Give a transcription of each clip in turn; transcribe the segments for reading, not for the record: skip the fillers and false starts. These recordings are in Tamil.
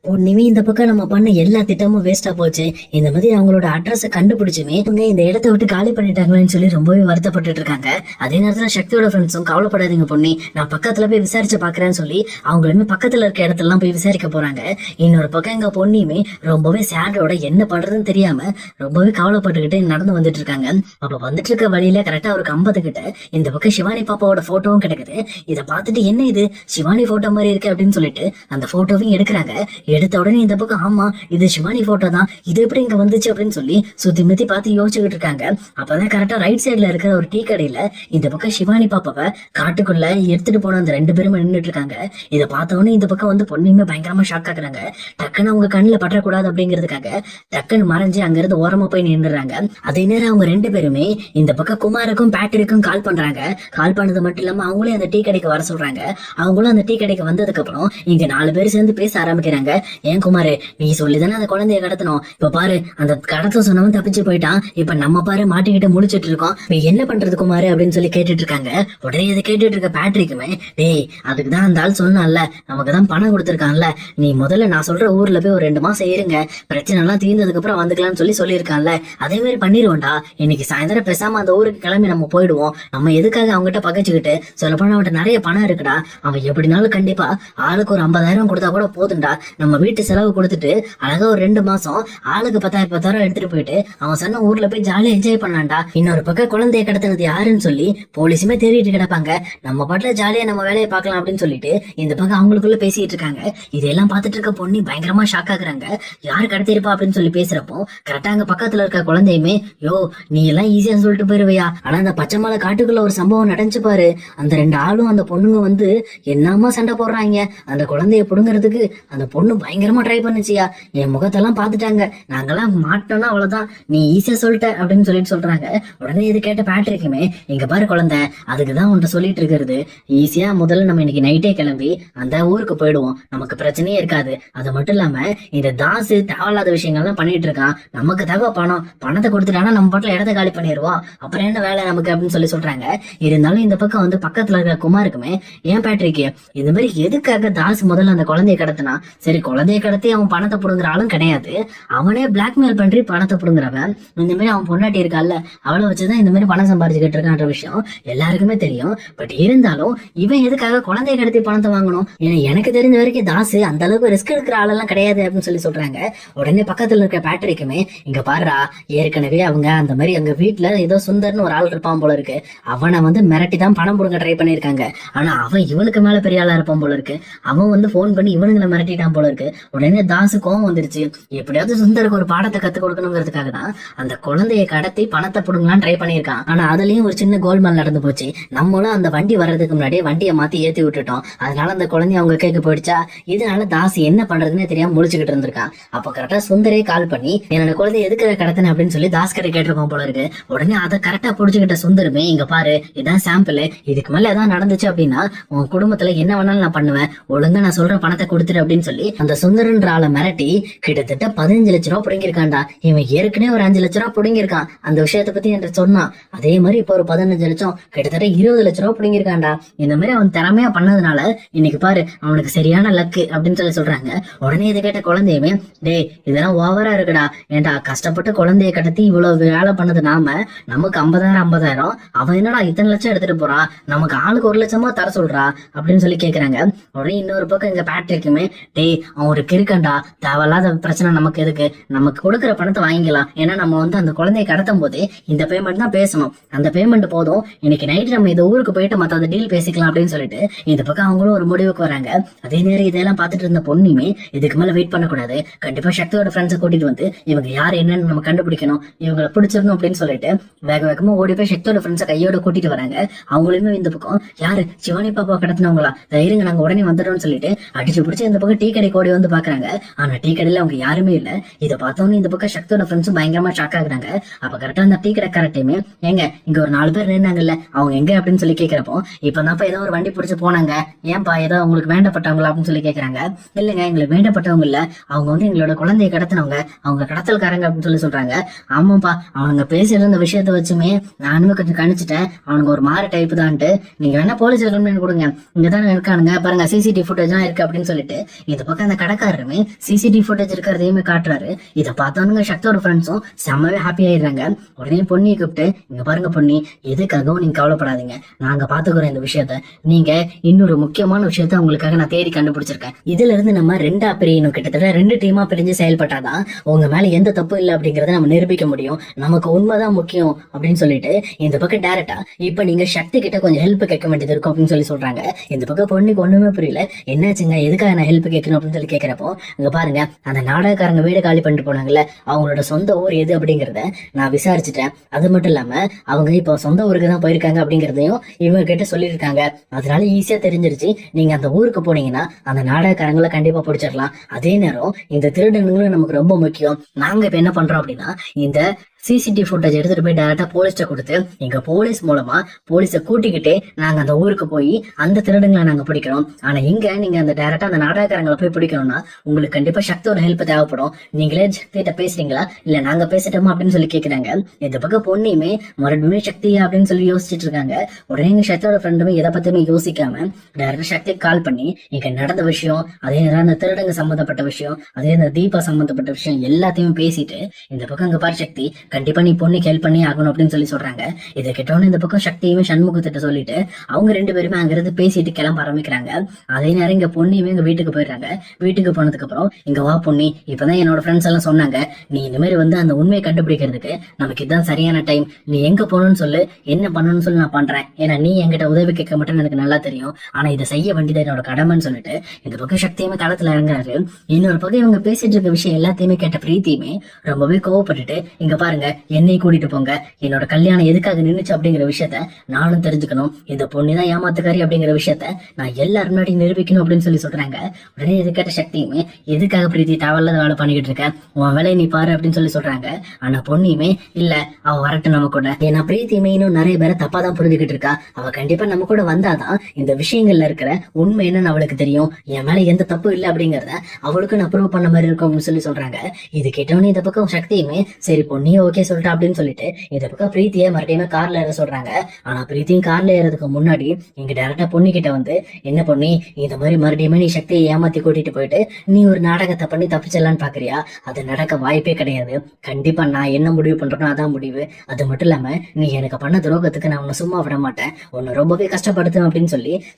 இனிமே இந்த பக்கம் நம்ம பண்ண எல்லா திட்டமும் வேஸ்டா போச்சு. இந்த மாதிரி அவங்களோட அட்ரஸ கண்டுபிடிச்சுமே இவங்க இந்த இடத்த விட்டு காலி பண்ணிட்டாங்களேன்னு சொல்லி ரொம்பவே வருத்தப்பட்டு இருக்காங்க. அதே நேரத்துல சக்தியோட ஃப்ரெண்ட்ஸும் கவலைப்படாதீங்க பொண்ணி, நான் பக்கத்துல போய் விசாரிச்சு பாக்குறேன்னு சொல்லி அவங்களுமே பக்கத்துல இருக்க இடத்தெல்லாம் போய் விசாரிக்க போறாங்க. இன்னொரு பக்கம் எங்க பொண்ணியுமே ரொம்பவே சேடோட என்ன பண்றதுன்னு தெரியாம ரொம்பவே கவலைப்பட்டுக்கிட்டு நடந்து வந்துட்டு இருக்காங்க. அப்ப வந்துட்டு இருக்க வழியில கரெக்டா ஒரு 50 கிட்ட இந்த பக்கம் சிவானி பாப்பாவோட போட்டோவும் கிடைக்குது. இதை பார்த்துட்டு என்ன இது சிவானி போட்டோ மாதிரி இருக்கு அப்படின்னு சொல்லிட்டு அந்த போட்டோவையும் எடுக்கிறாங்க. எடுத்த உடனே இந்த பக்கம் ஆமா இது சிவானி போட்டோ தான், இது எப்படி இங்க வந்துச்சு அப்படின்னு சொல்லி சுத்தி முத்தி பார்த்து யோசிச்சுக்கிட்டு இருக்காங்க. அப்பதான் கரெக்டா ரைட் சைட்ல இருக்கிற ஒரு டீ கடையில இந்த பக்கம் சிவானி பாப்பாவை காட்டுக்குள்ள எடுத்துட்டு போன அந்த 2 பேரும் நின்றுட்டு இருக்காங்க. இதை பார்த்த உடனே இந்த பக்கம் வந்து பொண்ணுமே பயங்கரமா ஷாக் ஆகுறாங்க. டக்குன்னு அவங்க கண்ணுல பற்றக்கூடாது அப்படிங்கிறதுக்காக டக்குன்னு மறைஞ்சு அங்க இருந்து ஓரமா போய் நின்றுறாங்க. அதே நேரம் அவங்க 2 பேருமே இந்த பக்கம் குமாருக்கும் பேட்டரிக்கும் கால் பண்றாங்க. கால் பண்ணது மட்டும் இல்லாம அவங்களே அந்த டீ கடைக்கு வர சொல்றாங்க. அவங்களும் அந்த டீ கடைக்கு வந்ததுக்கு அப்புறம் இங்க 4 பேர் சேர்ந்து பேச ஆரம்பிக்கிறாங்க. ஏன் குமாரு, நீ சொல்லிதானே அந்த குழந்தைய கடத்தணும், இப்ப பாரு அந்த கடத்த சொன்னவன் தப்பிச்சு போயிட்டான், இப்ப நம்ம பாரு மாட்டிக்கிட்டு முடிச்சிட்டு இருக்கோம், நீ என்ன பண்றது குமாரு அப்படின்னு சொல்லி கேட்டுட்டு இருக்காங்க. உடனே இதை கேட்டுட்டு இருக்க பேட்டரிக்குமே, டேய் அதுக்குதான் அந்த ஆள் சொன்னான்ல, நமக்கு தான் பணம் கொடுத்துருக்கான்ல, நீ முதல்ல நான் சொல்ற ஊர்ல போய் ஒரு 2 மாசம் இருங்க, பிரச்சனை எல்லாம் தீர்ந்ததுக்கு அப்புறம் வந்துக்கலாம்னு சொல்லியிருக்கான்ல, அதே மாதிரி பண்ணிடுவோம்டா, இன்னைக்கு சாயந்தரம் பேசாம அந்த ஊருக்கு கிளம்பி நம்ம போயிடுவோம், நம்ம எதுக்காக அவங்ககிட்ட பகைச்சுக்கிட்டு, சொல்லப்போனா அவன்கிட்ட நிறைய பணம் இருக்குடா, அவன் எப்படினாலும் கண்டிப்பா ஆளுக்கு ஒரு 50,000 கொடுத்தா கூட போதும்டா, நம்ம வீட்டு செலவு கொடுத்துட்டு அழகா ஒரு 2 மாசம் ஆளுக்கு 10,000 எடுத்துட்டு போயிட்டு அவன் சொன்ன ஊர்ல போய் ஜாலியா என்ஜாய் பண்ணான்டா. இன்னொரு பக்கம் குழந்தைய கடத்தினது யாருன்னு சொல்லி போலீஸுமே தேடிட்டு கிடப்பாங்க. நம்ம பாட்டுல ஜாலியா நம்ம வேலையை பார்க்கலாம் அப்படின்னு சொல்லிட்டு இந்த பக்கம் அவங்களுக்குள்ள பேசிட்டு இருக்காங்க. இதெல்லாம் பார்த்துட்டு இருக்க பொண்ணு பயங்கரமா ஷாக் ஆகுறாங்க. யாரு கடத்திருப்பா அப்படின்னு சொல்லி பேசுறப்போ கரெக்டா அங்க பக்கத்துல இருக்க குழந்தையுமே, யோ நீ எல்லாம் ஈஸியா சொல்லிட்டு போயிருவையா, ஆனா அந்த பச்சை மலை காட்டுக்குள்ள ஒரு சம்பவம் நடந்துச்சு பாரு, அந்த 2 ஆளும் அந்த பொண்ணுங்க வந்து என்னமா சண்டை போடுறாங்க, அந்த குழந்தைய புடுங்கிறதுக்கு அந்த பொண்ணு பயங்கரமா ட்ரை பண்ணுச்சியா, என் முகத்தெல்லாம் பாத்துட்டாங்க, நாங்கெல்லாம் மாட்டோம்னா அவ்வளவுதான், நீ ஈஸியா சொல்லிட்ட அப்படின்னு சொல்லிட்டு சொல்றாங்க. உடனே இது கேட்ட பேட்டரிக்குமே, இங்க பாரு குழந்தை, அதுக்குதான் உன்ட்ட சொல்லிட்டு இருக்கிறது, ஈஸியா முதல்ல நம்ம இன்னைக்கு நைட்டே கிளம்பி அந்த ஊருக்கு போயிடுவோம், நமக்கு பிரச்சனையே இருக்காது, அது மட்டும் இல்லாம இந்த தாசு தேவையில்லாத விஷயங்கள்லாம் பண்ணிட்டு இருக்கான், நமக்கு தேவை பணம், பணத்தை கொடுத்துட்டானா நம்ம பாட்டுல இடத்த காலி பண்ணிடுவோம், அப்புறம் என்ன வேலை நமக்கு அப்படின்னு சொல்லி சொல்றாங்க. இருந்தாலும் இந்த பக்கம் வந்து பக்கத்துல இருக்க குமாருக்குமே, ஏன் பேட்டரிக்கு இந்த மாதிரி எதுக்காக தாஸ் முதல்ல அந்த குழந்தைய கடத்தினா, சரி குழந்தைய கடத்தி அவன் பணத்தை புடுங்குற ஆளும் கிடையாது, அவனே பிளாக்மெயில் பண்ணி பணத்தை புடுங்குறவன், இந்த மாதிரி அவன் பொண்டாட்டி இருக்கால அவளை வச்சுதான் இந்த மாதிரி பணம் சம்பாதிச்சுக்கிட்டு இருக்கான்ற விஷயம் எல்லாருக்குமே தெரியும். பட் இருந்தாலும் இவன் எதுக்காக குழந்தைய கடத்தி பணத்தை வாங்கணும், ஏன்னா எனக்கு தெரிஞ்ச வரைக்கும் தாசு அந்த அளவுக்கு ரிஸ்க் எடுக்கிற ஆளெல்லாம் கிடையாது அப்படின்னு சொல்லி சொல்றாங்க. உடனே பக்கத்துல இருக்க பேட்டரிக்குமே, இங்க பாருடா, ஏற்கனவே அவங்க அந்த மாதிரி அங்க வீட்டுல ஏதோ சுந்தர்னு ஒரு ஆள் இருப்பான் போல இருக்கு, அவனை வந்து மிரட்டி தான் பணம் புடுங்க ட்ரை பண்ணிருக்காங்க, ஆனா அவன் இவனுக்கு மேல பெரிய ஆளா இருப்பான் போல இருக்கு, அவன் வந்து போன் பண்ணி இவனுங்களை மிரட்டிட்டான் போல இருக்கு. உடனே தாசு கோவம் வந்துருச்சு, எப்படியாவது சுந்தருக்கு ஒரு பாடத்தை கத்து கொடுக்கணுங்கிறதுக்காக தான் அந்த குழந்தைய கடத்தி பணத்தை புடுங்கலாம் ட்ரை பண்ணிருக்கான். ஆனா அதுலயும் ஒரு சின்ன கோல்மால் நடந்து போச்சு, நம்மளும் அந்த வண்டி வர்றதுக்கு முன்னாடியே வண்டியை மாத்தி ஏத்தி விட்டுட்டோம், அதனால அந்த குழந்தைய அவங்க கேட்க போயிடுச்சா, இதனால தாசு என்ன பண்றதுன்னு தெரியாம முழிச்சுக்கிட்டு இருந்திருக்கான். அப்ப கரெக்டா சுந்தரே கால் பண்ணி என்னோட குழந்தை எதுக்கு கடத்தின அப்படின்னு சொல்லி தாஸ் கிட்ட கேட்டிருக்கோம் போல இருக்கு. உடனே அதை கரெக்டா புடிச்சுக்கிட்ட சுந்தருமே, இங்க பாரு இதான் சாம்பிள், இதுக்கு மேல ஏதாவது நடந்துச்சு அப்படின்னா உன் குடும்பத்துல என்ன வேணாலும் நான் பண்ணுவேன், ஒழுங்கா நான் சொல்ற பணத்தை கொடுத்துரு அப்படின்னு சொல்லி அந்த சுந்தரன்ற ஆளை மிரட்டி கிட்டத்தட்ட 15 லட்சம் ரூபாய் புடுங்கிருக்கான்டா. இவன் ஏற்கனவே ஒரு 5 லட்சம் ரூபாய் புடுங்கிருக்கான் அந்த விஷயத்தை பத்தி என்று சொன்னான். அதே மாதிரி இப்போ ஒரு 15 லட்சம் கிட்டத்தட்ட 20 லட்சம் ரூபாய் புடுங்கிருக்கான்டா. இந்த மாதிரி அவன் திறமையா பண்ணதுனால இன்னைக்கு பாரு அவனுக்கு சரியான லக்கு அப்படின்னு சொல்லி சொல்றாங்க. உடனே இதை கேட்ட குழந்தையுமே, டேய் இதெல்லாம் ஓவரா இருக்குடா, ஏன்டா கஷ்டப்பட்டு குழந்தைய கடத்தி இவ்வளவு வேலை பண்ணது நாம, நமக்கு 50,000 அவன் என்னடா இத்தனை லட்சம் எடுத்துட்டு போறான், நமக்கு ஆளுக்கு 1 லட்சமா தர சொல்றா அப்படின்னு சொல்லி கேக்குறாங்க. உடனே இன்னொரு பக்கம் எங்க பேட்டரிக்குமே, டேய் அவன் ஒரு கிறுக்கண்டா, தேவையில்லாத பிரச்சனை நமக்கு எதுக்கு, நமக்கு கொடுக்குற பணத்தை வாங்கிக்கலாம், ஏன்னா நம்ம வந்து அந்த குழந்தைய கடத்தும் போதே இந்த பேமெண்ட் தான் பேசணும், அந்த பேமெண்ட் போதும், இன்னைக்கு நைட்டு நம்ம இந்த ஊருக்கு போயிட்டு மத்த டீல் பேசிக்கலாம் அப்படின்னு சொல்லிட்டு இந்த பக்கம் அவங்களும் ஒரு முடிவுக்கு வராங்க. அதே நேரம் இதெல்லாம் பார்த்துட்டு இருந்த பொண்ணுமே, இதுக்கு மேல வெயிட் பண்ணக்கூடாது, கண்டிப்பா சக்தியோட ஃப்ரெண்ட்ஸை கூட்டிட்டு வந்து இவங்க யார் என்னன்னு நம்ம கண்டுபிடிக்கணும், இவங்களை பிடிச்சிடணும் அப்படின்னு சொல்லிட்டு வேக வேகமா ஓடி போய் சக்தியோட ஃப்ரெண்ட்ஸை கையோட கூட்டிட்டு வராங்க. அவங்களுமே இந்த பக்கம் யாரு சிவானி பாப்பா கடத்தினவங்களா, இருங்க நாங்க உடனே வந்துடுறோம்னு சொல்லிட்டு அடிச்சு பிடிச்சி இந்த பக்கம் டீ கடை ஓடி வந்து பாக்குறாங்க. ஆனா டீ கடையில அவங்க யாருமே இல்ல. இதை பார்த்தோன்னு இந்த பக்கம் சக்தியோட ஃப்ரெண்ட்ஸும் பயங்கரமா ஷாக் ஆகுறாங்க. அப்ப கரெக்டா அந்த டீ கடை கரெக்டையுமே, எங்க இங்க ஒரு 4 பேர் நின்னாங்கல்ல அவங்க எங்க அப்படின்னு சொல்லி கேக்குறப்போ, இப்பதான்ப்பா ஏதோ ஒரு வண்டி பிடிச்சு போனாங்க, ஏன்பா ஏதோ உங்களுக்கு வேண்டப்பட்டவங்களா அப்படின்னு சொல்லி கேக்குறாங்க. இல்லைங்க எங்களுக்கு வேண்டப்பட்டவங்க இல்ல, அவங்க வந்து எங்களோட குழந்தைய கடத்தினவங்க, அவங்க கடத்தல்காரங்க அப்படின்னு சொல்லி சொல்றாங்க. ஆமாப்பா அவங்க பேசிட்டு இருந்த விஷயத்த வச்சுமே நானுமே கொஞ்சம் கணிச்சிட்டேன், அவனுக்கு ஒரு மாற டைப் தான்ட்டு, நீங்க வேணா போலீஸ் கம்ப்ளைண்ட் கொடுங்க, இங்கதானே இருக்கானுங்க பாருங்க, சிசிடிவி ஃபுட்டேஜ் எல்லாம் இருக்கு அப்படின்னு சொல்லிட்டு இந்த பக்கம் பக்கம் அந்த கடைக்காரருமே சிசிடிவி ஃபுட்டேஜ் இருக்கிறதையுமே காட்டுறாரு. இதை பார்த்தவனுங்க சக்தியோட ஃப்ரெண்ட்ஸும் செம்மவே ஹாப்பி ஆயிடுறாங்க. உடனே பொன்னியை கூப்பிட்டு, இங்க பாருங்க பொன்னி, எதுக்காகவும் நீங்க கவலைப்படாதீங்க, நாங்க பாத்துக்கிறோம் இந்த விஷயத்த. நீங்க இன்னொரு முக்கியமான விஷயத்த உங்களுக்காக நான் தேடி கண்டுபிடிச்சிருக்கேன். இதுல இருந்து நம்ம ரெண்டா பிரியணும், கிட்டத்தட்ட 2 டீமா பிரிஞ்சு செயல்பட்டாதான் உங்க மேல எந்த தப்பு இல்லை அப்படிங்கறத நம்ம நிரூபிக்க முடியும். நமக்கு உண்மைதான் முக்கியம் அப்படின்னு சொல்லிட்டு இந்த பக்கம் டைரக்டா இப்ப நீங்க சக்தி கிட்ட கொஞ்சம் ஹெல்ப் கேட்க வேண்டியது இருக்கும் அப்படின்னு சொல்லி சொல்றாங்க. இந்த பக்கம் பொண்ணுக்கு ஒண்ணுமே புரியல. என்னாச்சுங்க, எதுக்காக நான் ஹெல்ப் கேட்கணும் அப்படின்னு சொல்லி கேட்கிறப்போ, இங்க பாருங்க, அந்த நாடகக்காரங்க வீடு காலி பண்ணிட்டு போனாங்கல்ல, அவங்களோட சொந்த ஊர் எது அப்படிங்கறத நான் விசாரிச்சுட்டேன். அது மட்டும் இல்லாம அவங்க இப்போ சொந்த ஊருக்கு தான் போயிருக்காங்க அப்படிங்கறதையும் இவங்க கிட்ட சொல்லியிருக்காங்க. அதனால ஈஸியா தெரிஞ்சிருச்சு, நீங்க அந்த ஊருக்கு போனீங்கன்னா அந்த நாடகக்காரங்களை கண்டிப்பா பிடிச்சிடலாம். அதே நேரம் இந்த திருடனுங்களும் நமக்கு ரொம்ப முக்கியம். நாங்க இப்ப என்ன பண்றோம் அப்படின்னா, இந்த சிசிடிவி ஃபுட்டேஜ் எடுத்துட்டு போய் டைரக்டா போலீஸ்ட கொடுத்து, எங்க போலீஸ் மூலமா போலீஸை கூட்டிக்கிட்டே நாங்க அந்த ஊருக்கு போய் அந்த திருடங்களை நாங்க பிடிக்கிறோம். ஆனா இங்க நீங்க அந்த டைரக்டா அந்த நாடகக்காரங்களை போய் பிடிக்கணும்னா உங்களுக்கு கண்டிப்பா சக்தியோட ஹெல்ப் தேவைப்படும். நீங்களே சக்திகிட்ட பேசுறீங்களா இல்ல நாங்க பேசட்டோமா அப்படின்னு சொல்லி கேக்குறாங்க. இந்த பக்கம் பொண்ணுமே மறுபடியும் சக்தியா அப்படின்னு சொல்லி யோசிச்சுட்டு இருக்காங்க. உடனே எங்க சக்தியோட ஃப்ரெண்டுமே எதை பத்தியுமே யோசிக்காம டைரக்டா சக்திக்கு கால் பண்ணி, இங்க நடந்த விஷயம், அதே நேரம் அந்த திருடங்க சம்பந்தப்பட்ட விஷயம், அதே அந்த தீபா சம்பந்தப்பட்ட விஷயம் எல்லாத்தையும் பேசிட்டு, இந்த பக்கம் இங்க பாரு சக்தி, கண்டிப்பா நீ பொண்ணுக்கு ஹெல்ப் பண்ணி ஆகணும் அப்படின்னு சொல்லி சொல்றாங்க. இதை கேட்டோன்னு இந்த பக்கம் சக்தியுமே சண்முகத்திட்ட சொல்லிட்டு அவங்க 2 பேருமே அங்கிருந்து பேசிட்டு கிளம்ப ஆரம்பிக்கிறாங்க. அதே நேரம் இங்க பொண்ணுமே எங்க வீட்டுக்கு போயிடுறாங்க. வீட்டுக்கு போனதுக்கு அப்புறம், இங்க வா பொண்ணி, இப்பதான் என்னோட ஃப்ரெண்ட்ஸ் எல்லாம் சொன்னாங்க, நீ இந்த மாதிரி வந்து அந்த உண்மையை கண்டுபிடிக்கிறதுக்கு நமக்கு இதுதான் சரியான டைம். நீ எங்க போகணும்னு சொல்லு, என்ன பண்ணணும்னு சொல்லி நான் பண்றேன். ஏன்னா நீ என்கிட்ட உதவி கேட்க மாட்டேன்னு எனக்கு நல்லா தெரியும். ஆனா இதை செய்ய வேண்டியது என்னோட கடமைன்னு சொல்லிட்டு இந்த பக்கம் சக்தியுமே களத்துல இறங்குறாரு. இன்னொரு பக்கம் இவங்க பேசிட்டு இருக்க விஷயம் எல்லாத்தையுமே கேட்ட பிரீத்தியுமே ரொம்பவே கோவப்பட்டுட்டு, இங்க பாருங்க, என்னை கூட்டிட்டு போங்க, என்னோட கல்யாணம் எதுக்காக நின்னுச்சு அப்படிங்கிற விஷயத்த நானும் தெரிஞ்சுக்கணும், இந்த பொண்ணுதான் ஏமாத்துக்காரி அப்படிங்கிற விஷயத்த நான் எல்லாரும் முன்னாடி நிரூபிக்கணும் அப்படின்னு சொல்லி சொல்றாங்க. உடனே இது கேட்ட சக்தியுமே, எதுக்காக பிரீத்தி தேவையில்லாத வேலை பண்ணிக்கிட்டு இருக்க, உன் வேலையை நீ பாரு அப்படின்னு சொல்லி சொல்றாங்க. ஆனா பொண்ணுமே, இல்ல அவ வரட்டும் நம்ம கூட, ஏன்னா பிரீத்தியுமே இன்னும் நிறைய பேரை தப்பா தான் புரிஞ்சுக்கிட்டு இருக்கா, அவ கண்டிப்பா நம்ம கூட வந்தாதான் இந்த விஷயங்கள்ல இருக்கிற உண்மை என்னன்னு அவளுக்கு தெரியும், என் மேல எந்த தப்பு இல்லை அப்படிங்கறத அவளுக்கு நான் ப்ரூவ் பண்ண மாதிரி இருக்கும் அப்படின்னு சொல்லி சொல்றாங்க. இது கேட்டவனே இந்த பக்கம் சக்தியுமே, சரி பொண்ணியே ஓகே சொல்லிட்டா அப்படின்னு சொல்லிட்டு இந்த பக்கம் பிரீத்தியை மறுபடியும் கார்ல ஏற சொல்றாங்க. ஆனா பிரீத்தியும் கார்ல ஏறதுக்கு முன்னாடி இங்க டைரக்டா பொண்ணு கிட்ட வந்து, என்ன பொண்ணி, இந்த மாதிரி மறுபடியும் நீ சக்தியை ஏமாத்தி கூட்டிட்டு போயிட்டு நீ ஒரு நாடகத்தை பண்ணி தப்பிச்சிடலான்னு பாக்குறியா? அது நடக்க வாய்ப்பே கிடையாது. கண்டிப்பா நான் என்ன முடிவு பண்றேனோ அதான் முடிவு. அது மட்டும் இல்லாம நீ எனக்கு பண்ண துரோகத்துக்கு நான் உன்னை சும்மா விட மாட்டேன், உன்னை ரொம்பவே கஷ்டப்படுத்தும் அப்படின்னு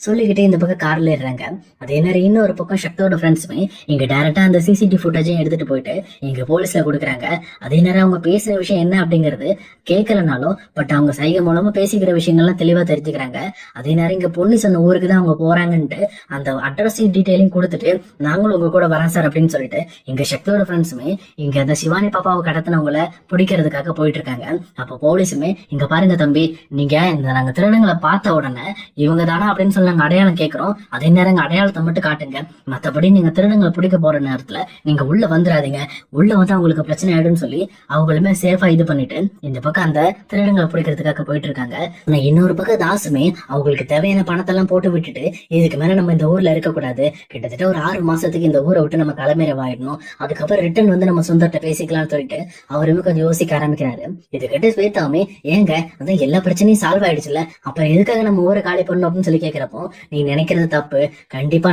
சொல்லிக்கிட்டே இந்த பக்கம் கார்ல ஏறாங்க. அதே நேரம் இன்னொரு பக்கம் சக்தியோட ஃப்ரெண்ட்ஸுமே இங்க டைரக்டா அந்த சிசிடிவி ஃபுட்டேஜையும் எடுத்துட்டு போயிட்டு இங்க போலீஸ்ல கொடுக்குறாங்க. அதே நேரம் அவங்க பேசுற விஷயம் என்ன அப்படிங்கிறது கேட்கலனாலும் பட் அவங்க சைகை மூலமா பேசிக்கிற விஷயங்கள்லாம் தெளிவா தெரிஞ்சுக்கிறாங்க. அதே நேரம் இங்க பொண்ணு சொன்ன ஊருக்கு தான் அவங்க போறாங்கன்ட்டு அந்த அட்ரஸ் டீடைலையும் கொடுத்துட்டு, நாங்களும் உங்க கூட வரேன் சார் அப்படின்னு சொல்லிட்டு இங்க சக்தியோட ஃப்ரெண்ட்ஸுமே இங்க அந்த சிவானி பாப்பாவை கடத்தினவங்களை பிடிக்கிறதுக்காக போயிட்டு இருக்காங்க. அப்போ போலீஸுமே, இங்க பாருங்க தம்பி, நீங்க இந்த நாங்க திருடங்களை பார்த்த உடனே இவங்க தானா அப்படின்னு சொல்லி நாங்க அடையாளம் கேட்கிறோம், அதே நேரம் அடையாளத்தை மட்டும் காட்டுங்க, மத்தபடி நீங்க திருடங்களை பிடிக்க போற நேரத்துல நீங்க உள்ள வந்துடாதீங்க, உள்ள வந்து அவங்களுக்கு பிரச்சனை ஆயிடும்னு சொல்லி அவங்களுமே சேஃபா இது பண்ணிட்டு இந்த பக்கம் அந்த திருடங்களை பிடிக்கிறதுக்காக போயிட்டு இருக்காங்க. ஆனா இன்னொரு பக்கம் தாசுமே அவங்களுக்கு தேவையான பணத்தெல்லாம் போட்டு விட்டுட்டு, இதுக்கு மேல நம்ம இந்த ஊர்ல இருக்கக்கூடாது, கிட்டத்தட்ட ஒரு 6 மாசத்துக்கு இந்த ஊரை விட்டு நம்ம கிளம்பிடவாயிடணும், அதுக்கப்புறம் ரிட்டர்ன் வந்து நம்ம சொந்தத்தை பேசிக்கலாம்னு சொல்லிட்டு அவருமே கொஞ்சம் யோசிக்க ஆரம்பிக்கிறாரு. இது கேட்டு ஸ்வேதாவுமே, ஏங்க அதான் எல்லா பிரச்சனையும் சால்வ் ஆயிடுச்சுல, அப்புறம் எதுக்காக நம்ம ஊரை காலி பண்ணணும் அப்படின்னு சொல்லி கேட்கிறப்போ, நீ நினைக்கிறது தப்பு, கண்டிப்பா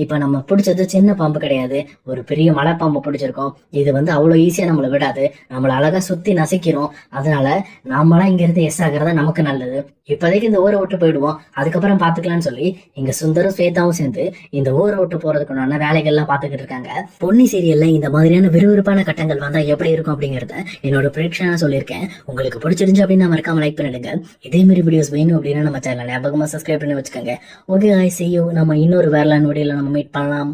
இப்ப நம்ம பிடிச்சது சின்ன பாம்பு கிடையாது, ஒரு பெரிய மலை பாம்பு பிடிச்சிருக்கோம், இது வந்து அவ்வளவு ஈஸியா நம்மளை விடாது, நம்மள அழகா சுத்தி நசிக்கிறோம், அதனால நாமளா இங்க இருந்து எஸ் ஆகிறதா நமக்கு நல்லது, இப்போதைக்கு இந்த ஊரை விட்டு போயிடுவோம், அதுக்கப்புறம் பாத்துக்கலாம்னு சொல்லி இங்க சுந்தரும் ஸ்வேதாவும் சேர்ந்து இந்த ஊரை விட்டு போறதுக்குண்டான வேலைகள்லாம் பாத்துக்கிட்டு இருக்காங்க. பொன்னி சீரியல்ல இந்த மாதிரியான விறுவிறுப்பான கட்டங்கள் வந்தா எப்படி இருக்கும் அப்படிங்கறத என்னோட ப்ரெடிக்ஷனா சொல்லியிருக்கேன். உங்களுக்கு பிடிச்சிருந்துச்சு அப்படின்னா மறக்காம லைக் பண்ணிடுங்க. இதே மாதிரி வீடியோஸ் வேணும் அப்படின்னா நம்ம சேனல் ஞாபகமா சப்ஸ்கிரைப் பண்ணி வச்சுக்கோங்க. Okay, I see you. நம்ம இன்னொரு வேறலான வீடியோல நம்ம மீட் பண்ணலாம்.